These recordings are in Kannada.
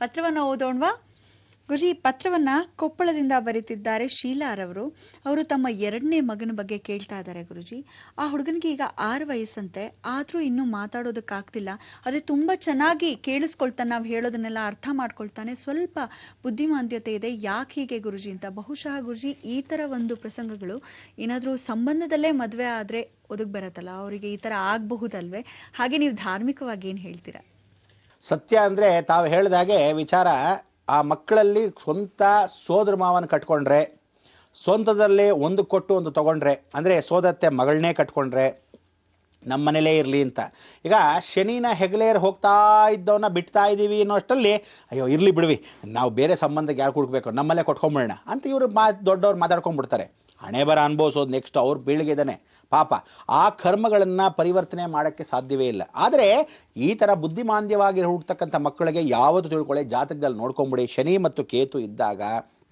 ಪತ್ರವನ್ನು ಓದೋಣವಾ? ಗುರುಜಿ, ಪತ್ರವನ್ನ ಕೊಪ್ಪಳದಿಂದ ಬರೀತಿದ್ದಾರೆ ಶೀಲಾರವರು. ಅವರು ತಮ್ಮ 2ನೇ ಮಗನ ಬಗ್ಗೆ ಕೇಳ್ತಾ ಇದ್ದಾರೆ ಗುರುಜಿ. ಆ ಹುಡುಗನಿಗೆ ಈಗ 6 ವಯಸ್ಸಂತೆ, ಆದ್ರೂ ಇನ್ನೂ ಮಾತಾಡೋದಕ್ಕಾಗ್ತಿಲ್ಲ. ಅದೇ ತುಂಬಾ ಚೆನ್ನಾಗಿ ಕೇಳಿಸ್ಕೊಳ್ತಾನೆ, ನಾವು ಹೇಳೋದನ್ನೆಲ್ಲ ಅರ್ಥ ಮಾಡ್ಕೊಳ್ತಾನೆ, ಸ್ವಲ್ಪ ಬುದ್ಧಿಮಾಂದ್ಯತೆ ಇದೆ. ಯಾಕೆ ಹೀಗೆ ಗುರುಜಿ ಅಂತ. ಬಹುಶಃ ಗುರುಜಿ ಈ ತರ ಒಂದು ಪ್ರಸಂಗಗಳು ಏನಾದ್ರೂ ಸಂಬಂಧದಲ್ಲೇ ಮದ್ವೆ ಆದ್ರೆ ಒದಗ್ ಬರತ್ತಲ್ಲ, ಅವರಿಗೆ ಈ ತರ ಆಗಬಹುದಲ್ವೇ? ಹಾಗೆ ನೀವು ಧಾರ್ಮಿಕವಾಗಿ ಏನ್ ಹೇಳ್ತೀರಾ? ಸತ್ಯ ಅಂದ್ರೆ ತಾವು ಹೇಳಿದಾಗೆ ವಿಚಾರ, ಆ ಮಕ್ಕಳಲ್ಲಿ ಸ್ವಂತ ಸೋದರ ಮಾವನ ಕಟ್ಕೊಂಡ್ರೆ, ಸ್ವಂತದಲ್ಲಿ ಒಂದು ಕೊಟ್ಟು ಒಂದು ತಗೊಂಡ್ರೆ, ಅಂದ್ರೆ ಸೋದತ್ತೆ ಮಗಳನ್ನೇ ಕಟ್ಕೊಂಡ್ರೆ ನಮ್ಮ ಮನೇಲೇ ಇರಲಿ ಅಂತ. ಈಗ ಶನಿನ ಹೆಗಲೇರ್ ಹೋಗ್ತಾ ಇದ್ದವನ್ನ ಬಿಡ್ತಾ ಇದ್ದೀವಿ ಅನ್ನೋ ಅಷ್ಟರಲ್ಲಿ, ಅಯ್ಯೋ ಇರ್ಲಿ ಬಿಡ್ವಿ, ನಾವು ಬೇರೆ ಸಂಬಂಧಕ್ಕೆ ಯಾರು ಹುಡುಕ್ಬೇಕು, ನಮ್ಮಲ್ಲೇ ಕೊಟ್ಕೊಂಡ್ಬಿಡೋಣ ಅಂತ ಇವರು ದೊಡ್ಡವ್ರು ಮಾತಾಡ್ಕೊಂಡ್ಬಿಡ್ತಾರೆ. ಹಣೆ ಬರ ಅನುಭವಿಸೋದು ನೆಕ್ಸ್ಟ್ ಅವ್ರ ಬೀಳಿಗೆದಾನೆ ಪಾಪ. ಆ ಕರ್ಮಗಳನ್ನ ಪರಿವರ್ತನೆ ಮಾಡಕ್ಕೆ ಸಾಧ್ಯವೇ ಇಲ್ಲ. ಆದರೆ ಈ ತರ ಬುದ್ಧಿಮಾಂದ್ಯವಾಗಿ ಹುಟ್ಟತಕ್ಕಂಥ ಮಕ್ಕಳಿಗೆ ಯಾವತ್ತು ತಿಳ್ಕೊಳ್ಳಿ, ಜಾತಕದಲ್ಲಿ ನೋಡ್ಕೊಂಬಿಡಿ, ಶನಿ ಮತ್ತು ಕೇತು ಇದ್ದಾಗ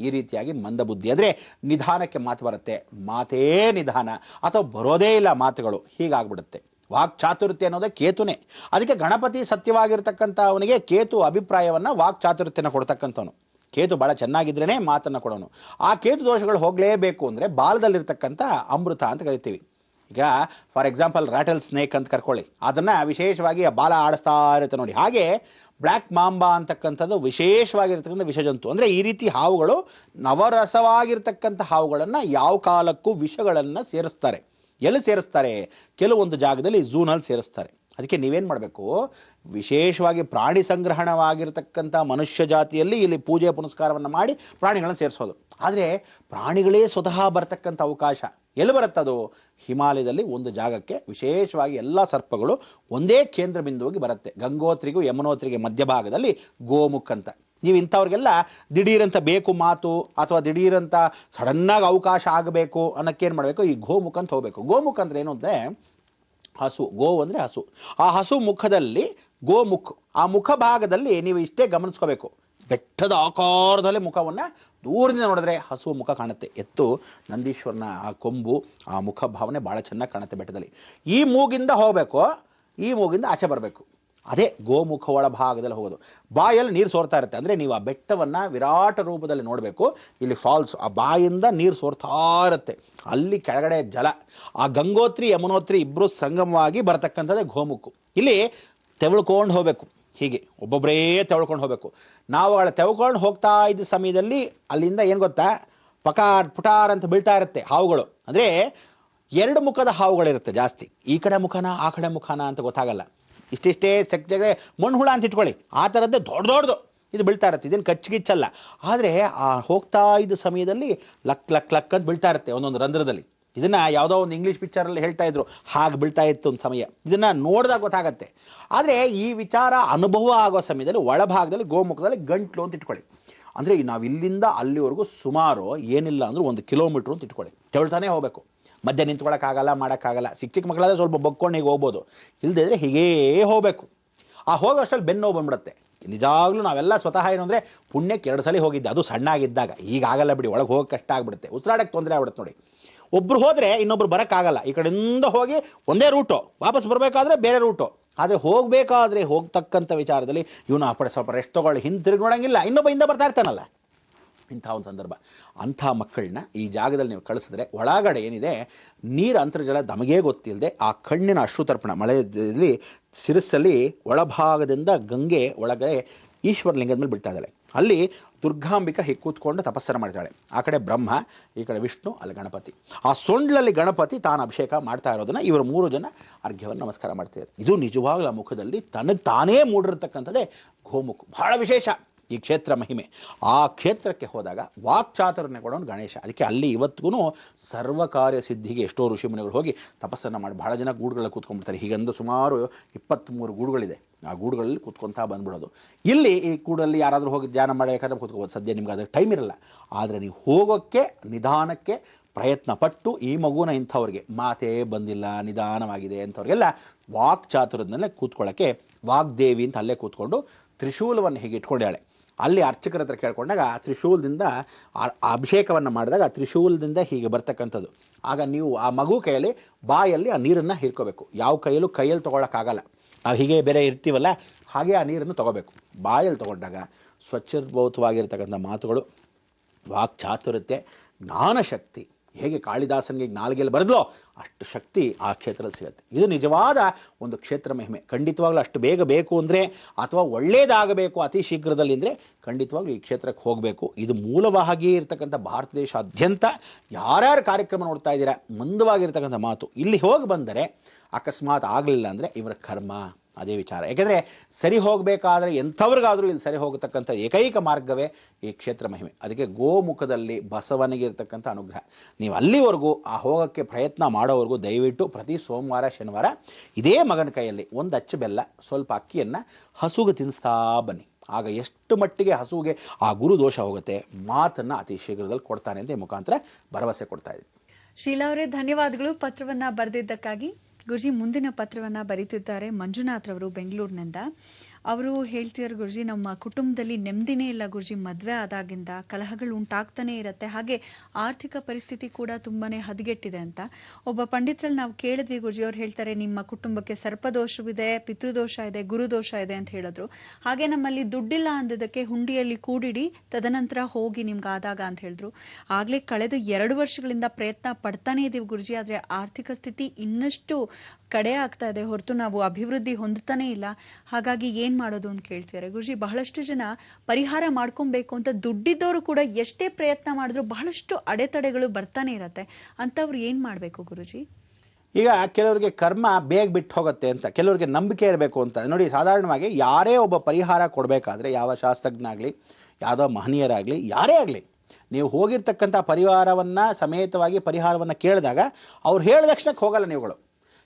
ಈ ರೀತಿಯಾಗಿ ಮಂದ ಬುದ್ಧಿ, ಅಂದ್ರೆ ನಿಧಾನಕ್ಕೆ ಮಾತು ಬರುತ್ತೆ, ಮಾತೇ ನಿಧಾನ ಅಥವಾ ಬರೋದೇ ಇಲ್ಲ ಮಾತುಗಳು, ಹೀಗಾಗ್ಬಿಡುತ್ತೆ. ವಾಕ್ ಚಾತುರ್ಯ ಅನ್ನೋದೇ ಕೇತುನೇ. ಅದಕ್ಕೆ ಗಣಪತಿ ಸತ್ಯವಾಗಿರ್ತಕ್ಕಂಥ ಅವನಿಗೆ ಕೇತು ಅಭಿಪ್ರಾಯವನ್ನ ವಾಕ್ ಚಾತುರ್ಯನ ಕೊಡ್ತಕ್ಕಂಥವನು. ಕೇತು ಬಹಳ ಚೆನ್ನಾಗಿದ್ರೇನೆ ಮಾತನ್ನ ಕೊಡೋನು. ಆ ಕೇತು ದೋಷಗಳು ಹೋಗ್ಲೇಬೇಕು ಅಂದ್ರೆ ಬಾಲದಲ್ಲಿರ್ತಕ್ಕಂಥ ಅಮೃತ ಅಂತ ಕರಿತೀವಿ. ಈಗ ಫಾರ್ ಎಕ್ಸಾಂಪಲ್ ರಾಟಲ್ ಸ್ನೇಕ್ ಅಂತ ಕರ್ಕೊಳ್ಳಿ, ಅದನ್ನ ವಿಶೇಷವಾಗಿ ಬಾಲ ಆಡಿಸ್ತಾ ಇರುತ್ತೆ ನೋಡಿ. ಹಾಗೆ ಬ್ಲ್ಯಾಕ್ ಮಾಂಬಾ ಅಂತಕ್ಕಂಥದ್ದು ವಿಶೇಷವಾಗಿರ್ತಕ್ಕಂಥ ವಿಷಜಂತು. ಅಂದ್ರೆ ಈ ರೀತಿ ಹಾವುಗಳು, ನವರಸವಾಗಿರ್ತಕ್ಕಂಥ ಹಾವುಗಳನ್ನ ಯಾವ ಕಾಲಕ್ಕೂ ವಿಷಗಳನ್ನ ಸೇರಿಸ್ತಾರೆ. ಎಲ್ಲಿ ಸೇರಿಸ್ತಾರೆ? ಕೆಲವೊಂದು ಜಾಗದಲ್ಲಿ ಝೂನಲ್ಲಿ ಸೇರಿಸ್ತಾರೆ. ಅದಕ್ಕೆ ನೀವೇನ್ ಮಾಡಬೇಕು, ವಿಶೇಷವಾಗಿ ಪ್ರಾಣಿ ಸಂಗ್ರಹಣವಾಗಿರ್ತಕ್ಕಂಥ ಮನುಷ್ಯ ಜಾತಿಯಲ್ಲಿ ಇಲ್ಲಿ ಪೂಜೆ ಪುನಸ್ಕಾರವನ್ನು ಮಾಡಿ ಪ್ರಾಣಿಗಳನ್ನ ಸೇರಿಸೋದು. ಆದರೆ ಪ್ರಾಣಿಗಳೇ ಸ್ವತಃ ಬರ್ತಕ್ಕಂಥ ಅವಕಾಶ ಎಲ್ಲಿ ಬರುತ್ತದು? ಹಿಮಾಲಯದಲ್ಲಿ ಒಂದು ಜಾಗಕ್ಕೆ ವಿಶೇಷವಾಗಿ ಎಲ್ಲ ಸರ್ಪಗಳು ಒಂದೇ ಕೇಂದ್ರ ಬಿಂದುವಾಗಿ ಬರುತ್ತೆ. ಗಂಗೋತ್ರಿಗೂ ಯಮುನೋತ್ರಿಗೆ ಮಧ್ಯಭಾಗದಲ್ಲಿ ಗೋಮುಖ್ ಅಂತ. ನೀವು ಇಂಥವ್ರಿಗೆಲ್ಲ ದಿಢೀರಂತ ಬೇಕು ಮಾತು ಅಥವಾ ದಿಢೀರಂತ ಸಡನ್ನಾಗಿ ಅವಕಾಶ ಆಗಬೇಕು ಅನ್ನೋಕ್ಕೇನು ಮಾಡಬೇಕು, ಈ ಗೋಮುಖ ಅಂತ ಹೋಗ್ಬೇಕು. ಗೋಮುಖ ಅಂದ್ರೆ ಏನು ಅಂದ್ರೆ ಹಸು. ಗೋವು ಅಂದ್ರೆ ಹಸು. ಆ ಹಸು ಮುಖದಲ್ಲಿ ಗೋಮುಖ್, ಆ ಮುಖ ಭಾಗದಲ್ಲಿ ನೀವು ಇಷ್ಟೇ ಗಮನಿಸ್ಕೋಬೇಕು, ಬೆಟ್ಟದ ಆಕಾರದಲ್ಲಿ ಮುಖವನ್ನ ದೂರದಿಂದ ನೋಡಿದ್ರೆ ಹಸು ಮುಖ ಕಾಣುತ್ತೆ. ಎತ್ತು ನಂದೀಶ್ವರನ ಆ ಕೊಂಬು, ಆ ಮುಖ ಭಾವನೆ ಬಹಳ ಚೆನ್ನಾಗಿ ಕಾಣುತ್ತೆ ಬೆಟ್ಟದಲ್ಲಿ. ಈ ಮೂಗಿಂದ ಹೋಗ್ಬೇಕು, ಈ ಮೂಗಿಂದ ಆಚೆ ಬರಬೇಕು. ಅದೇ ಗೋಮುಖ ಒಳ ಭಾಗದಲ್ಲಿ ಹೋಗೋದು. ಬಾಯಲ್ಲಿ ನೀರು ಸೋರ್ತಾ ಇರುತ್ತೆ. ಅಂದ್ರೆ ನೀವು ಆ ಬೆಟ್ಟವನ್ನ ವಿರಾಟ ರೂಪದಲ್ಲಿ ನೋಡಬೇಕು. ಇಲ್ಲಿ ಫಾಲ್ಸ್, ಆ ಬಾಯಿಂದ ನೀರು ಸೋರ್ತಾ ಇರುತ್ತೆ, ಅಲ್ಲಿ ಕೆಳಗಡೆ ಜಲ. ಆ ಗಂಗೋತ್ರಿ ಯಮುನೋತ್ರಿ ಇಬ್ರು ಸಂಗಮವಾಗಿ ಬರತಕ್ಕಂಥದ್ದೇ ಗೋಮುಖು. ಇಲ್ಲಿ ತೆವಳ್ಕೊಂಡು ಹೋಗ್ಬೇಕು, ಹೀಗೆ ಒಬ್ಬೊಬ್ಬರೇ ತೆವಳ್ಕೊಂಡು ಹೋಗ್ಬೇಕು. ನಾವು ಅವಳ ತೆವಳ್ಕೊಂಡು ಹೋಗ್ತಾ ಇದ್ದ ಸಮಯದಲ್ಲಿ ಅಲ್ಲಿಂದ ಏನ್ ಗೊತ್ತಾ, ಪಕಾರ್ ಪುಟಾರ್ ಅಂತ ಬೀಳ್ತಾ ಇರುತ್ತೆ ಹಾವುಗಳು. ಅಂದ್ರೆ 2 ಮುಖದ ಹಾವುಗಳಿರುತ್ತೆ ಜಾಸ್ತಿ. ಈ ಕಡೆ ಮುಖನ ಆ ಕಡೆ ಮುಖನ ಅಂತ ಗೊತ್ತಾಗಲ್ಲ. ಇಷ್ಟಿಷ್ಟೇ ಜಗ ಮಣ್ಣು ಹುಳ ಅಂತ ಇಟ್ಕೊಳ್ಳಿ, ಆ ಥರದ್ದೇ ದೊಡ್ಡದು ಇದು ಬೀಳ್ತಾ ಇರುತ್ತೆ. ಇದೇನು ಕಚ್ಚಿಗಿಚ್ಚಲ್ಲ. ಆದರೆ ಆ ಹೋಗ್ತಾ ಇದ್ದ ಸಮಯದಲ್ಲಿ ಲಕ್ ಲಕ್ ಲಕ್ ಅಂತ ಬೀಳ್ತಾ ಇರುತ್ತೆ ಒಂದೊಂದು ರಂಧ್ರದಲ್ಲಿ. ಇದನ್ನ ಯಾವುದೋ ಒಂದು ಇಂಗ್ಲಿಷ್ ಪಿಕ್ಚರಲ್ಲಿ ಹೇಳ್ತಾ ಇದ್ರು, ಹಾಗೆ ಬೀಳ್ತಾ ಇತ್ತು ಒಂದು ಸಮಯ. ಇದನ್ನ ನೋಡಿದಾಗ ಗೊತ್ತಾಗತ್ತೆ. ಆದರೆ ಈ ವಿಚಾರ ಅನುಭವ ಆಗೋ ಸಮಯದಲ್ಲಿ ಒಳಭಾಗದಲ್ಲಿ ಗೋಮುಖದಲ್ಲಿ ಗಂಟ್ಲು ಅಂತ ಇಟ್ಕೊಳ್ಳಿ. ಅಂದ್ರೆ ನಾವು ಇಲ್ಲಿಂದ ಅಲ್ಲಿವರೆಗೂ ಸುಮಾರು ಏನಿಲ್ಲ ಅಂದ್ರೆ 1 ಕಿಲೋಮೀಟರ್ ಅಂತ ಇಟ್ಕೊಳ್ಳಿ. ತೆವಳ್ತಾನೆ ಹೋಗ್ಬೇಕು, ಮಧ್ಯೆ ನಿಂತ್ಕೊಳ್ಳೋಕ್ಕಾಗಲ್ಲ, ಮಾಡೋಕ್ಕಾಗಲ್ಲ. ಚಿಕ್ಕ ಮಕ್ಕಳಾದ್ರೆ ಸ್ವಲ್ಪ ಬಗ್ಕೊಂಡು ಹೀಗೆ ಹೋಗ್ಬೋದು, ಇಲ್ಲದಿದ್ರೆ ಹೀಗೇ ಹೋಗಬೇಕು. ಆ ಹೋಗೋಷ್ಟರಲ್ಲಿ ಬೆನ್ನು ನೋವು ಬಂದ್ಬಿಡುತ್ತೆ. ನಿಜಾಗ್ಲೂ ನಾವೆಲ್ಲ ಸ್ವತಃ ಏನು ಅಂದರೆ ಪುಣ್ಯಕ್ಕೆ 2 ಸಲ ಹೋಗಿದ್ದೆ, ಅದು ಸಣ್ಣ ಆಗಿದ್ದಾಗ. ಈಗ ಆಗಲ್ಲ ಬಿಡಿ, ಒಳಗೆ ಹೋಗೋಕೆ ಕಷ್ಟ ಆಗ್ಬಿಡುತ್ತೆ, ಉಸಿರಾಡಕ್ಕೆ ತೊಂದರೆ ಆಗ್ಬಿಡುತ್ತೆ ನೋಡಿ. ಒಬ್ರು ಹೋದ್ರೆ ಇನ್ನೊಬ್ರು ಬರೋಕ್ಕಾಗಲ್ಲ. ಈ ಕಡೆಯಿಂದ ಹೋಗಿ ಒಂದೇ ರೂಟು, ವಾಪಸ್ ಬರಬೇಕಾದ್ರೆ ಬೇರೆ ರೂಟು. ಆದರೆ ಹೋಗಬೇಕಾದ್ರೆ ಹೋಗ್ತಕ್ಕಂಥ ವಿಚಾರದಲ್ಲಿ ಇವನು ಆ ಸ್ವಲ್ಪ ರೆಸ್ಟ್ ತಗೊಳ್ಳಿ, ಹಿಂತಿರುಗಿ ನೋಡಂಗಿಲ್ಲ, ಇನ್ನೊಬ್ಬ ಹಿಂದೆ ಬರ್ತಾ ಇರ್ತಾನಲ್ಲ. ಇಂಥ ಒಂದು ಸಂದರ್ಭ. ಅಂಥ ಮಕ್ಕಳನ್ನ ಈ ಜಾಗದಲ್ಲಿ ನೀವು ಕಳಿಸಿದ್ರೆ ಒಳಗಡೆ ಏನಿದೆ ನೀರು ಅಂತರ್ಜಲ ನಮಗೇ ಗೊತ್ತಿಲ್ಲದೆ ಆ ಕಣ್ಣಿನ ಅಶ್ರುತರ್ಪಣ ಮಳೆಯಲ್ಲಿ ಶಿರಸ್ಸಲ್ಲಿ ಒಳಭಾಗದಿಂದ ಗಂಗೆ ಒಳಗಡೆ ಈಶ್ವರಲಿಂಗದ ಮೇಲೆ ಬೀಳ್ತಾ ಇದ್ದಾಳೆ. ಅಲ್ಲಿ ದುರ್ಗಾಂಬಿಕಾ ಹೀಗೆ ಕೂತ್ಕೊಂಡು ತಪಸ್ಸನ್ನು ಮಾಡ್ತಾಳೆ. ಆ ಕಡೆ ಬ್ರಹ್ಮ, ಈ ಕಡೆ ವಿಷ್ಣು, ಅಲ್ಲಿ ಗಣಪತಿ. ಆ ಸೊಂಡ್ಲಲ್ಲಿ ಗಣಪತಿ ತಾನು ಅಭಿಷೇಕ ಮಾಡ್ತಾ ಇರೋದನ್ನ ಇವರು 3 ಜನ ಅರ್ಘ್ಯವನ್ನು ನಮಸ್ಕಾರ ಮಾಡ್ತಿದ್ದಾರೆ. ಇದು ನಿಜವಾಗ್ಲೂ ಆ ಮುಖದಲ್ಲಿ ತನಗೆ ತಾನೇ ಮೂಡಿರ್ತಕ್ಕಂಥದ್ದೇ ಗೋಮುಖ. ಬಹಳ ವಿಶೇಷ ಈ ಕ್ಷೇತ್ರ ಮಹಿಮೆ. ಆ ಕ್ಷೇತ್ರಕ್ಕೆ ಹೋದಾಗ ವಾಕ್ಚಾತುರ್ಯ ಕೊಡೋನು ಗಣೇಶ. ಅದಕ್ಕೆ ಅಲ್ಲಿ ಇವತ್ತಿಗೂ ಸರ್ವಕಾರ್ಯ ಸಿದ್ಧಿಗೆ ಎಷ್ಟೋ ಋಷಿಮುನಿಗಳು ಹೋಗಿ ತಪಸ್ಸನ್ನು ಮಾಡಿ ಬಹಳ ಜನ ಗೂಡುಗಳಲ್ಲಿ ಕೂತ್ಕೊಂಡ್ಬಿಡ್ತಾರೆ. ಹೀಗಂದು ಸುಮಾರು 23 ಗೂಡುಗಳಿದೆ. ಆ ಗೂಡುಗಳಲ್ಲಿ ಕೂತ್ಕೊಂತಾ ಬಂದ್ಬಿಡೋದು. ಇಲ್ಲಿ ಈ ಗೂಡಲ್ಲಿ ಯಾರಾದರೂ ಹೋಗಿ ಧ್ಯಾನ ಮಾಡಬೇಕಾದ್ರೆ ಕೂತ್ಕೋಬೋದು. ಸದ್ಯ ನಿಮ್ಗೆ ಅದ್ರ ಟೈಮ್ ಇರಲ್ಲ. ಆದರೆ ನೀವು ಹೋಗೋಕ್ಕೆ ನಿಧಾನಕ್ಕೆ ಪ್ರಯತ್ನ ಪಟ್ಟು ಈ ಮಗುನ ಇಂಥವ್ರಿಗೆ ಮಾತೇ ಬಂದಿಲ್ಲ, ನಿಧಾನವಾಗಿದೆ ಅಂಥವ್ರಿಗೆಲ್ಲ ವಾಕ್ ಚಾತುರ್ಯದಲ್ಲೇ ಕೂತ್ಕೊಳ್ಳೋಕ್ಕೆ ವಾಗ್ದೇವಿ ಅಂತ ಅಲ್ಲೇ ಕೂತ್ಕೊಂಡು ತ್ರಿಶೂಲವನ್ನು ಹೀಗೆ ಇಟ್ಕೊಂಡಾಳೆ. ಅಲ್ಲಿ ಅರ್ಚಕರ ಹತ್ರ ಕೇಳ್ಕೊಂಡಾಗ ತ್ರಿಶೂಲದಿಂದ ಅಭಿಷೇಕವನ್ನು ಮಾಡಿದಾಗ ತ್ರಿಶೂಲದಿಂದ ಹೀಗೆ ಬರ್ತಕ್ಕಂಥದ್ದು. ಆಗ ನೀವು ಆ ಮಗು ಕೈಯಲ್ಲಿ ಬಾಯಲ್ಲಿ ಆ ನೀರನ್ನು ಹೀರ್ಕೋಬೇಕು. ಯಾವ ಕೈಯಲ್ಲಿ ತೊಗೊಳಕ್ಕಾಗಲ್ಲ. ನಾವು ಹೀಗೆ ಬೇರೆ ಇರ್ತೀವಲ್ಲ, ಹಾಗೆ ಆ ನೀರನ್ನು ತೊಗೋಬೇಕು. ಬಾಯಲ್ಲಿ ತೊಗೊಂಡಾಗ ಸ್ವಚ್ಛಭೌತವಾಗಿರ್ತಕ್ಕಂಥ ಮಾತುಗಳು, ವಾಕ್ಚಾತುರ್ಯತೆ, ಜ್ಞಾನಶಕ್ತಿ, ಹೇಗೆ ಕಾಳಿದಾಸನಿಗೆ ನಾಲ್ಗೆಯಲ್ಲಿ ಬರೆದ್ಲೋ ಅಷ್ಟು ಶಕ್ತಿ ಆ ಕ್ಷೇತ್ರದಲ್ಲಿ ಸಿಗುತ್ತೆ. ಇದು ನಿಜವಾದ ಒಂದು ಕ್ಷೇತ್ರ ಮಹಿಮೆ. ಖಂಡಿತವಾಗ್ಲೂ ಅಷ್ಟು ಬೇಗ ಬೇಕು ಅಂದರೆ, ಅಥವಾ ಒಳ್ಳೆಯದಾಗಬೇಕು ಅತಿ ಶೀಘ್ರದಲ್ಲಿ ಅಂದರೆ ಖಂಡಿತವಾಗ್ಲೂ ಈ ಕ್ಷೇತ್ರಕ್ಕೆ ಹೋಗಬೇಕು. ಇದು ಮೂಲವಾಗಿ ಇರತಕ್ಕಂಥ ಭಾರತ ದೇಶಾದ್ಯಂತ ಯಾರ್ಯಾರು ಕಾರ್ಯಕ್ರಮ ನೋಡ್ತಾ ಇದ್ದೀರಾ, ಮಂದವಾಗಿರ್ತಕ್ಕಂಥ ಮಾತು. ಇಲ್ಲಿ ಹೋಗಿ ಬಂದರೆ ಅಕಸ್ಮಾತ್ ಆಗಲಿಲ್ಲ ಅಂದರೆ ಇವರ ಕರ್ಮ, ಅದೇ ವಿಚಾರ. ಯಾಕೆಂದರೆ ಸರಿ ಹೋಗಬೇಕಾದ್ರೆ ಎಂಥವ್ರಿಗಾದರೂ ಇಲ್ಲಿ ಸರಿ ಹೋಗತಕ್ಕಂಥ ಏಕೈಕ ಮಾರ್ಗವೇ ಈ ಕ್ಷೇತ್ರ ಮಹಿಮೆ. ಅದಕ್ಕೆ ಗೋಮುಖದಲ್ಲಿ ಬಸವನಿಗೆ ಇರತಕ್ಕಂಥ ಅನುಗ್ರಹ. ನೀವು ಅಲ್ಲಿವರೆಗೂ ಆ ಹೋಗೋಕ್ಕೆ ಪ್ರಯತ್ನ ಮಾಡೋವರೆಗೂ ದಯವಿಟ್ಟು ಪ್ರತಿ ಸೋಮವಾರ ಶನಿವಾರ ಇದೇ ಮಗನ ಕೈಯಲ್ಲಿ ಒಂದು ಅಚ್ಚು ಬೆಲ್ಲ, ಸ್ವಲ್ಪ ಅಕ್ಕಿಯನ್ನು ಹಸುಗೆ ತಿನ್ನಿಸ್ತಾ ಬನ್ನಿ. ಆಗ ಎಷ್ಟು ಮಟ್ಟಿಗೆ ಹಸುವಿಗೆ ಆ ಗುರು ದೋಷ ಹೋಗುತ್ತೆ, ಮಾತನ್ನು ಅತಿ ಶೀಘ್ರದಲ್ಲಿ ಕೊಡ್ತಾನೆ ಅಂತ ಈ ಮುಖಾಂತರ ಭರವಸೆ ಕೊಡ್ತಾ ಇದ್ದೀನಿ. ಶೀಲಾ ಅವರೇ, ಧನ್ಯವಾದಗಳು ಪತ್ರವನ್ನ ಬರೆದಿದ್ದಕ್ಕಾಗಿ. ಗುರುಜಿ, ಮುಂದಿನ ಪತ್ರವನ್ನ ಬರೀತಿದ್ದಾರೆ ಮಂಜುನಾಥ್ ರವರು ಬೆಂಗಳೂರಿನಿಂದ. ಅವರು ಹೇಳ್ತಿದ್ದಾರೆ, ಗುರುಜಿ ನಮ್ಮ ಕುಟುಂಬದಲ್ಲಿ ನೆಮ್ಮದಿನೇ ಇಲ್ಲ ಗುರುಜಿ. ಮದುವೆ ಆದಾಗಿಂದ ಕಲಹಗಳು ಉಂಟಾಗ್ತಾನೆ ಇರುತ್ತೆ, ಹಾಗೆ ಆರ್ಥಿಕ ಪರಿಸ್ಥಿತಿ ಕೂಡ ತುಂಬಾನೇ ಹದಗೆಟ್ಟಿದೆ ಅಂತ. ಒಬ್ಬ ಪಂಡಿತರಲ್ಲಿ ನಾವು ಕೇಳಿದ್ವಿ ಗುರುಜಿ, ಅವ್ರು ಹೇಳ್ತಾರೆ ನಿಮ್ಮ ಕುಟುಂಬಕ್ಕೆ ಸರ್ಪದೋಷವಿದೆ, ಪಿತೃದೋಷ ಇದೆ, ಗುರುದೋಷ ಇದೆ ಅಂತ ಹೇಳಿದ್ರು. ಹಾಗೆ ನಮ್ಮಲ್ಲಿ ದುಡ್ಡಿಲ್ಲ ಅಂದಿದ್ದಕ್ಕೆ ಹುಂಡಿಯಲ್ಲಿ ಕೂಡಿಡಿ, ತದನಂತರ ಹೋಗಿ ನಿಮ್ಗೆ ಆದಾಗ ಅಂತ ಹೇಳಿದ್ರು. ಆಗ್ಲೇ ಕಳೆದ 2 ವರ್ಷಗಳಿಂದ ಪ್ರಯತ್ನ ಪಡ್ತಾನೆ ಇದೀವಿ ಗುರುಜಿ, ಆದ್ರೆ ಆರ್ಥಿಕ ಸ್ಥಿತಿ ಇನ್ನಷ್ಟು ಕಡೆ ಆಗ್ತಾ ಇದೆ ಹೊರತು ನಾವು ಅಭಿವೃದ್ಧಿ ಹೊಂದುತ್ತಾನೆ ಇಲ್ಲ. ಹಾಗಾಗಿ ಏನ್ ಮಾಡೋದು ಅಂತ ಕೇಳ್ತಿದ್ದಾರೆ ಗುರುಜಿ. ಬಹಳಷ್ಟು ಜನ ಪರಿಹಾರ ಮಾಡ್ಕೊಬೇಕು ಅಂತ ದುಡ್ಡಿದ್ದವರು ಕೂಡ ಎಷ್ಟೇ ಪ್ರಯತ್ನ ಮಾಡಿದ್ರು ಬಹಳಷ್ಟು ಅಡೆತಡೆಗಳು ಬರ್ತಾನೆ ಇರತ್ತೆ. ಅಂತವ್ರು ಏನ್ ಮಾಡ್ಬೇಕು ಗುರುಜಿ? ಈಗ ಕೆಲವರಿಗೆ ಕರ್ಮ ಬೇಗ ಬಿಟ್ಟು ಹೋಗುತ್ತೆ ಅಂತ, ಕೆಲವರಿಗೆ ನಂಬಿಕೆ ಇರಬೇಕು ಅಂತ. ನೋಡಿ, ಸಾಧಾರಣವಾಗಿ ಯಾರೇ ಒಬ್ಬ ಪರಿಹಾರ ಕೊಡಬೇಕಾದ್ರೆ, ಯಾವ ಶಾಸ್ತ್ರಜ್ಞಾಗಲಿ, ಯಾವುದೋ ಮಹನೀಯರಾಗಲಿ, ಯಾರೇ ಆಗಲಿ, ನೀವು ಹೋಗಿರ್ತಕ್ಕಂಥ ಪರಿವಾರವನ್ನ ಸಮೇತವಾಗಿ ಪರಿಹಾರವನ್ನು ಕೇಳಿದಾಗ ಅವ್ರು ಹೇಳಿದ ತಕ್ಷಣಕ್ಕೆ ಹೋಗಲ್ಲ ನೀವುಗಳು.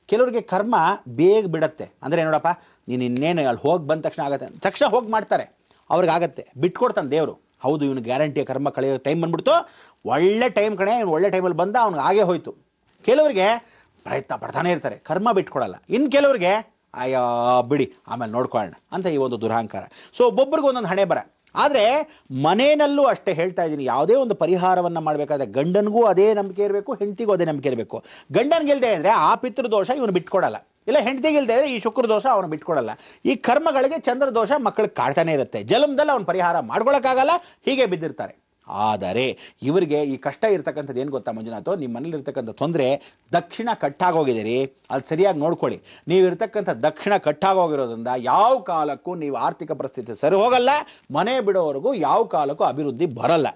ಕೆಲವರಿಗೆ ಕರ್ಮ ಬೇಗ ಬಿಡತ್ತೆ. ಅಂದರೆ ನೋಡಪ್ಪ, ನೀನು ಇನ್ನೇನು ಅಲ್ಲಿ ಹೋಗಿ ಬಂದ ತಕ್ಷಣ ಆಗತ್ತೆ, ತಕ್ಷಣ ಹೋಗಿ ಮಾಡ್ತಾರೆ, ಅವ್ರಿಗಾಗತ್ತೆ, ಬಿಟ್ಕೊಡ್ತಾನೆ ದೇವರು. ಹೌದು, ಇವನು ಗ್ಯಾರಂಟಿ ಕರ್ಮ ಕಳೆಯೋ ಟೈಮ್ ಬಂದ್ಬಿಡ್ತು, ಒಳ್ಳೆ ಟೈಮ್ ಕಣೆ, ಒಳ್ಳೆ ಟೈಮಲ್ಲಿ ಬಂದ, ಅವ್ನಿಗೆ ಆಗೇ ಹೋಯ್ತು. ಕೆಲವರಿಗೆ ಪ್ರಯತ್ನ ಪಡ್ತಾನೆ ಇರ್ತಾರೆ, ಕರ್ಮ ಬಿಟ್ಕೊಡಲ್ಲ. ಇನ್ನು ಕೆಲವರಿಗೆ ಅಯ್ಯೋ ಬಿಡಿ ಆಮೇಲೆ ನೋಡ್ಕೊಳ್ಳೋಣ ಅಂತ ಈ ಒಂದು ದುರಹಂಕಾರ. ಸೊ ಒಬ್ಬೊಬ್ರಿಗೆ ಒಂದೊಂದು ಹಣೆ ಬರ. ಆದರೆ ಮನೆಯಲ್ಲೂ ಅಷ್ಟೇ ಹೇಳ್ತಾ ಇದ್ದೀನಿ, ಯಾವುದೇ ಒಂದು ಪರಿಹಾರವನ್ನು ಮಾಡಬೇಕಾದ್ರೆ ಗಂಡನಿಗೂ ಅದೇ ನಂಬಿಕೆ ಇರಬೇಕು, ಹೆಂಡತಿಗೂ ಅದೇ ನಂಬಿಕೆ ಇರಬೇಕು. ಗಂಡನಿಗಿಲ್ದೆ ಅಂದರೆ ಆ ಪಿತೃದೋಷ ಇವನು ಬಿಟ್ಕೊಡಲ್ಲ, ಇಲ್ಲ ಹೆಂಡತಿಗಿಲ್ದೆ ಅಂದರೆ ಈ ಶುಕ್ರ ದೋಷ ಅವನು ಬಿಟ್ಕೊಡಲ್ಲ. ಈ ಕರ್ಮಗಳಿಗೆ ಚಂದ್ರ ದೋಷ ಮಕ್ಕಳಿಗೆ ಕಾಡ್ತಾನೆ ಇರುತ್ತೆ. ಜನ್ಮದಲ್ಲಿ ಅವನು ಪರಿಹಾರ ಮಾಡ್ಕೊಳಕ್ಕಾಗಲ್ಲ, ಹೀಗೆ ಬಿದ್ದಿರ್ತಾರೆ. ಆದರೆ ಇವರಿಗೆ ಈ ಕಷ್ಟ ಇರ್ತಕ್ಕಂಥದ್ದು ಏನು ಗೊತ್ತಾ ಮಂಜುನಾಥ್, ನಿಮ್ಮ ಮನೇಲಿ ಇರ್ತಕ್ಕಂಥ ತೊಂದರೆ ದಕ್ಷಿಣ ಕಟ್ಟಾಗೋಗಿದ್ದೀರಿ, ಅದು ಸರಿಯಾಗಿ ನೋಡ್ಕೊಳ್ಳಿ. ನೀವು ಇರ್ತಕ್ಕಂಥ ದಕ್ಷಿಣ ಕಟ್ಟಾಗೋಗಿರೋದ್ರಿಂದ ಯಾವ ಕಾಲಕ್ಕೂ ನೀವು ಆರ್ಥಿಕ ಪರಿಸ್ಥಿತಿ ಸರಿ ಹೋಗಲ್ಲ, ಮನೆ ಬಿಡೋವರೆಗೂ ಯಾವ ಕಾಲಕ್ಕೂ ಅಭಿವೃದ್ಧಿ ಬರಲ್ಲ.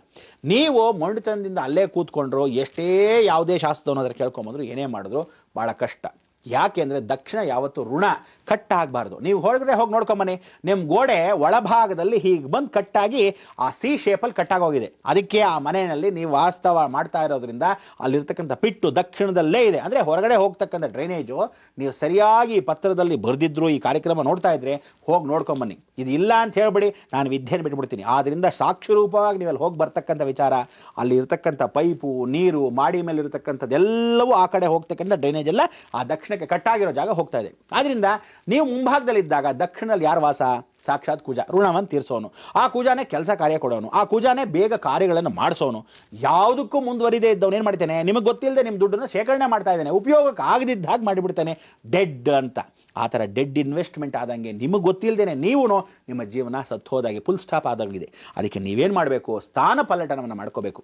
ನೀವು ಮೊಂಡುತನದಿಂದ ಅಲ್ಲೇ ಕೂತ್ಕೊಂಡ್ರು, ಎಷ್ಟೇ ಯಾವುದೇ ಶಾಸ್ತ್ರವನ್ನು ಅದರ ಕೇಳ್ಕೊಂಬಂದ್ರು, ಏನೇ ಮಾಡಿದ್ರು ಭಾಳ ಕಷ್ಟ. ಯಾಕೆ ಅಂದರೆ ದಕ್ಷಿಣ ಯಾವತ್ತು ಋಣ ಕಟ್ಟಾಗಬಾರ್ದು. ನೀವು ಹೊರಗಡೆ ಹೋಗಿ ನೋಡ್ಕೊಂಬನ್ನಿ, ನಿಮ್ಮ ಗೋಡೆ ಒಳಭಾಗದಲ್ಲಿ ಹೀಗೆ ಬಂದು ಕಟ್ಟಾಗಿ ಆ ಸಿ ಶೇಪಲ್ಲಿ ಕಟ್ಟಾಗೋಗಿದೆ. ಅದಕ್ಕೆ ಆ ಮನೆಯಲ್ಲಿ ನೀವು ವಾಸ್ತವ ಮಾಡ್ತಾ ಇರೋದ್ರಿಂದ ಅಲ್ಲಿರ್ತಕ್ಕಂಥ ಪಿಟ್ಟು ದಕ್ಷಿಣದಲ್ಲೇ ಇದೆ. ಅಂದರೆ ಹೊರಗಡೆ ಹೋಗ್ತಕ್ಕಂಥ ಡ್ರೈನೇಜು ನೀವು ಸರಿಯಾಗಿ ಪತ್ರದಲ್ಲಿ ಬರೆದಿದ್ರು, ಈ ಕಾರ್ಯಕ್ರಮ ನೋಡ್ತಾ ಇದ್ರೆ ಹೋಗಿ ನೋಡ್ಕೊಂಬನ್ನಿ. ಇದು ಇಲ್ಲ ಅಂತ ಹೇಳ್ಬೇಡಿ, ನಾನು ವಿದ್ಯೆಯನ್ನು ಬಿಟ್ಬಿಡ್ತೀನಿ. ಆದ್ದರಿಂದ ಸಾಕ್ಷಿ ರೂಪವಾಗಿ ನೀವಲ್ಲಿ ಹೋಗಿ ಬರ್ತಕ್ಕಂಥ ವಿಚಾರ, ಅಲ್ಲಿ ಇರ್ತಕ್ಕಂಥ ಪೈಪು, ನೀರು, ಮಾಡಿ ಮೇಲೆ ಇರತಕ್ಕಂಥದ್ದೆಲ್ಲವೂ ಆ ಕಡೆ ಹೋಗ್ತಕ್ಕಂಥ ಡ್ರೈನೇಜ್ ಎಲ್ಲ ಆ ದಕ್ಷಿಣಕ್ಕೆ ಕಟ್ಟಾಗಿರೋ ಜಾಗ ಹೋಗ್ತಾ ಇದೆ. ಆದ್ರಿಂದ ನೀವು ಮುಂಭಾಗದಲ್ಲಿದ್ದಾಗ ದಕ್ಷಿಣದಲ್ಲಿ ಯಾರು ವಾಸ? ಸಾಕ್ಷಾತ್ ಕುಜ, ಋಣವನ್ನು ತೀರಿಸೋನು. ಆ ಕುಜಾನೇ ಕೆಲಸ ಕಾರ್ಯ ಕೊಡೋನು, ಆ ಕುಜಾನೇ ಬೇಗ ಕಾರ್ಯಗಳನ್ನು ಮಾಡಿಸೋನು. ಯಾವುದಕ್ಕೂ ಮುಂದುವರಿದೇ ಇದ್ದವನು ಏನು ಮಾಡ್ತಾನೆ, ನಿಮಗೆ ಗೊತ್ತಿಲ್ಲದೆ ನಿಮ್ಮ ದುಡ್ಡನ್ನು ಶೇಖರಣೆ ಮಾಡ್ತಾ ಇದ್ದಾನೆ, ಉಪಯೋಗಕ್ಕೆ ಆಗದಿದ್ದ ಹಾಗೆ ಮಾಡಿಬಿಡ್ತಾನೆ, ಡೆಡ್ ಅಂತ. ಆ ಥರ ಡೆಡ್ ಇನ್ವೆಸ್ಟ್ಮೆಂಟ್ ಆದಂಗೆ ನಿಮಗೆ ಗೊತ್ತಿಲ್ಲದೇನೆ ನೀವು ನಿಮ್ಮ ಜೀವನ ಸತ್ತೋದಾಗೆ, ಫುಲ್ ಸ್ಟಾಪ್ ಆದಾಗಿದೆ. ಅದಕ್ಕೆ ನೀವೇನು ಮಾಡಬೇಕು, ಸ್ಥಾನ ಪಲ್ಲಟನವನ್ನು ಮಾಡ್ಕೋಬೇಕು,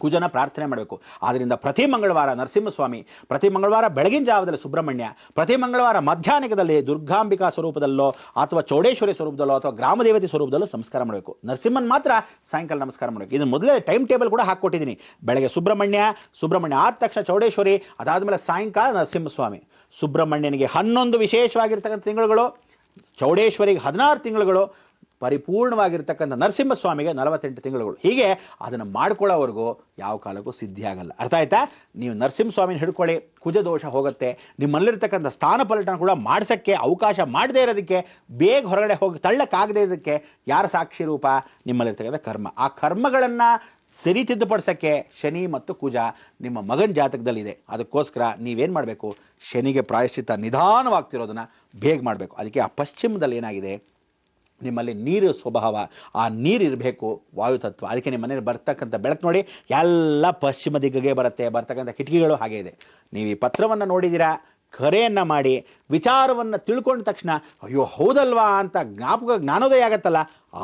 ಕುಜನ ಪ್ರಾರ್ಥನೆ ಮಾಡಬೇಕು. ಆದ್ದರಿಂದ ಪ್ರತಿ ಮಂಗಳವಾರ ನರಸಿಂಹಸ್ವಾಮಿ, ಪ್ರತಿ ಮಂಗಳವಾರ ಬೆಳಗಿನ ಜಾವದಲ್ಲಿ ಸುಬ್ರಹ್ಮಣ್ಯ, ಪ್ರತಿ ಮಂಗಳವಾರ ಮಧ್ಯಾಹ್ನದಲ್ಲಿ ದುರ್ಗಾಂಬಿಕಾ ಸ್ವರೂಪದಲ್ಲೋ ಅಥವಾ ಚೌಡೇಶ್ವರಿ ಸ್ವರೂಪದಲ್ಲೋ ಅಥವಾ ಗ್ರಾಮದೇವತೆ ಸ್ವರೂಪದಲ್ಲೋ ನಮಸ್ಕಾರ ಮಾಡಬೇಕು. ನರಸಿಂಹನ್ ಮಾತ್ರ ಸಾಯಂಕಾಲ ನಮಸ್ಕಾರ ಮಾಡಬೇಕು. ಇದನ್ನು ಮೊದಲೇ ಟೈಮ್ ಟೇಬಲ್ ಕೂಡ ಹಾಕ್ಕೊಟ್ಟಿದ್ದೀನಿ. ಬೆಳಗ್ಗೆ ಸುಬ್ರಹ್ಮಣ್ಯ ಆದ ತಕ್ಷಣ ಚೌಡೇಶ್ವರಿ, ಅದಾದಮೇಲೆ ಸಾಯಂಕಾಲ ನರಸಿಂಹಸ್ವಾಮಿ. ಸುಬ್ರಹ್ಮಣ್ಯನಿಗೆ 11 ವಿಶೇಷವಾಗಿರ್ತಕ್ಕಂಥ ತಿಂಗಳುಗಳು, ಚೌಡೇಶ್ವರಿಗೆ 16 ತಿಂಗಳುಗಳು, ಪರಿಪೂರ್ಣವಾಗಿರ್ತಕ್ಕಂಥ ನರಸಿಂಹಸ್ವಾಮಿಗೆ 48 ತಿಂಗಳುಗಳು. ಹೀಗೆ ಅದನ್ನು ಮಾಡ್ಕೊಳ್ಳೋವರೆಗೂ ಯಾವ ಕಾಲಕ್ಕೂ ಸಿದ್ಧಿ ಆಗಲ್ಲ. ಅರ್ಥ ಆಯ್ತಾ? ನೀವು ನರಸಿಂಹಸ್ವಾಮಿನ ಹಿಡ್ಕೊಳ್ಳಿ, ಕುಜದೋಷ ಹೋಗುತ್ತೆ. ನಿಮ್ಮಲ್ಲಿರ್ತಕ್ಕಂಥ ಸ್ಥಾನ ಪಲಟನ ಕೂಡ ಮಾಡ್ಸೋಕ್ಕೆ ಅವಕಾಶ ಮಾಡದೇ ಇರೋದಕ್ಕೆ, ಬೇಗ ಹೊರಗಡೆ ಹೋಗಿ ತಳ್ಳಕ್ಕಾಗದೇ ಇರೋದಕ್ಕೆ ಯಾರ ಸಾಕ್ಷಿ ರೂಪ? ನಿಮ್ಮಲ್ಲಿರ್ತಕ್ಕಂಥ ಕರ್ಮ. ಆ ಕರ್ಮಗಳನ್ನು ಸರಿತಿದ್ದುಪಡಿಸೋಕ್ಕೆ ಶನಿ ಮತ್ತು ಕುಜ ನಿಮ್ಮ ಮಗನ ಜಾತಕದಲ್ಲಿದೆ. ಅದಕ್ಕೋಸ್ಕರ ನೀವೇನು ಮಾಡಬೇಕು, ಶನಿಗೆ ಪ್ರಾಯಶ್ಚಿತ್ತ ನಿಧಾನವಾಗ್ತಿರೋದನ್ನು ಬೇಗ ಮಾಡಬೇಕು. ಅದಕ್ಕೆ ಆ ಪಶ್ಚಿಮದಲ್ಲಿ ಏನಾಗಿದೆ, ನಿಮ್ಮಲ್ಲಿ ನೀರು ಸ್ವಭಾವ, ಆ ನೀರು ಇರಬೇಕು, ವಾಯುತತ್ವ. ಅದಕ್ಕೆ ನಿಮ್ಮ ಮನೇಲಿ ಬರ್ತಕ್ಕಂಥ ಬೆಳಕು ನೋಡಿ ಎಲ್ಲ ಪಶ್ಚಿಮ ದಿಕ್ಕಿಗೆ ಬರ್ತಕ್ಕಂಥ ಕಿಟಕಿಗಳು ಹಾಗೆ ಇದೆ. ನೀವು ಈ ಪತ್ರವನ್ನು ನೋಡಿದ್ದೀರಾ, ಕರೆಯನ್ನು ಮಾಡಿ ವಿಚಾರವನ್ನು ತಿಳ್ಕೊಂಡ ತಕ್ಷಣ ಅಯ್ಯೋ ಹೌದಲ್ವಾ ಅಂತ ಜ್ಞಾನೋದಯ ಆಗತ್ತಲ್ಲ,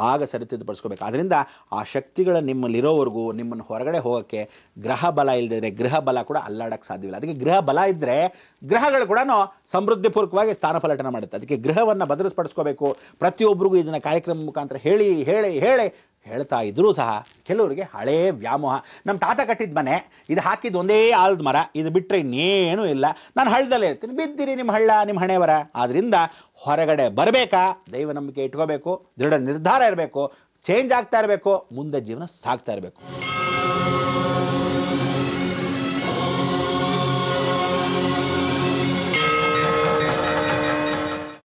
ಆಗ ಸರಿತಿದ್ದುಪಡಿಸ್ಕೋಬೇಕು. ಆದ್ದರಿಂದ ಆ ಶಕ್ತಿಗಳ ನಿಮ್ಮಲ್ಲಿರೋವರೆಗೂ ನಿಮ್ಮನ್ನು ಹೊರಗಡೆ ಹೋಗೋಕ್ಕೆ ಗ್ರಹ ಬಲ ಇಲ್ಲದಿದ್ರೆ ಗೃಹ ಬಲ ಕೂಡ ಅಲ್ಲಾಡಕ್ಕೆ ಸಾಧ್ಯವಿಲ್ಲ. ಅದಕ್ಕೆ ಗೃಹ ಬಲ ಇದ್ದರೆ ಗ್ರಹಗಳು ಕೂಡ ಸಮೃದ್ಧಿಪೂರ್ವಕವಾಗಿ ಸ್ಥಾನ ಪಲಟನ ಮಾಡುತ್ತೆ. ಅದಕ್ಕೆ ಗೃಹವನ್ನು ಭದ್ರಪಡಿಸ್ಕೋಬೇಕು. ಪ್ರತಿಯೊಬ್ಬರಿಗೂ ಇದನ್ನು ಕಾರ್ಯಕ್ರಮ ಮುಖಾಂತರ ಹೇಳಿ ಹೇಳಿ ಹೇಳಿ ಹೇಳ್ತಾ ಇದ್ರೂ ಸಹ ಕೆಲವರಿಗೆ ಹಳೇ ವ್ಯಾಮೋಹ. ನಮ್ಮ ತಾತ ಕಟ್ಟಿದ ಮನೆ, ಇದು ಹಾಕಿದ್ದು ಒಂದೇ ಆಲದ ಮರ, ಇದು ಬಿಟ್ಟರೆ ಇನ್ನೇನೂ ಇಲ್ಲ, ನಾನು ಹಳ್ಳದಲ್ಲೇ ಇರ್ತೀನಿ, ಬಿದ್ದಿರಿ ನಿಮ್ಮ ಹಳ್ಳ ನಿಮ್ಮ ಹಣೆವರ. ಆದ್ದರಿಂದ ಹೊರಗಡೆ ಬರಬೇಕಾ, ದೈವ ನಂಬಿಕೆ ಇಟ್ಕೋಬೇಕು, ದೃಢ ನಿರ್ಧಾರ ಇರಬೇಕು, ಚೇಂಜ್ ಆಗ್ತಾ ಇರಬೇಕು, ಮುಂದೆ ಜೀವನ ಸಾಗ್ತಾ ಇರಬೇಕು.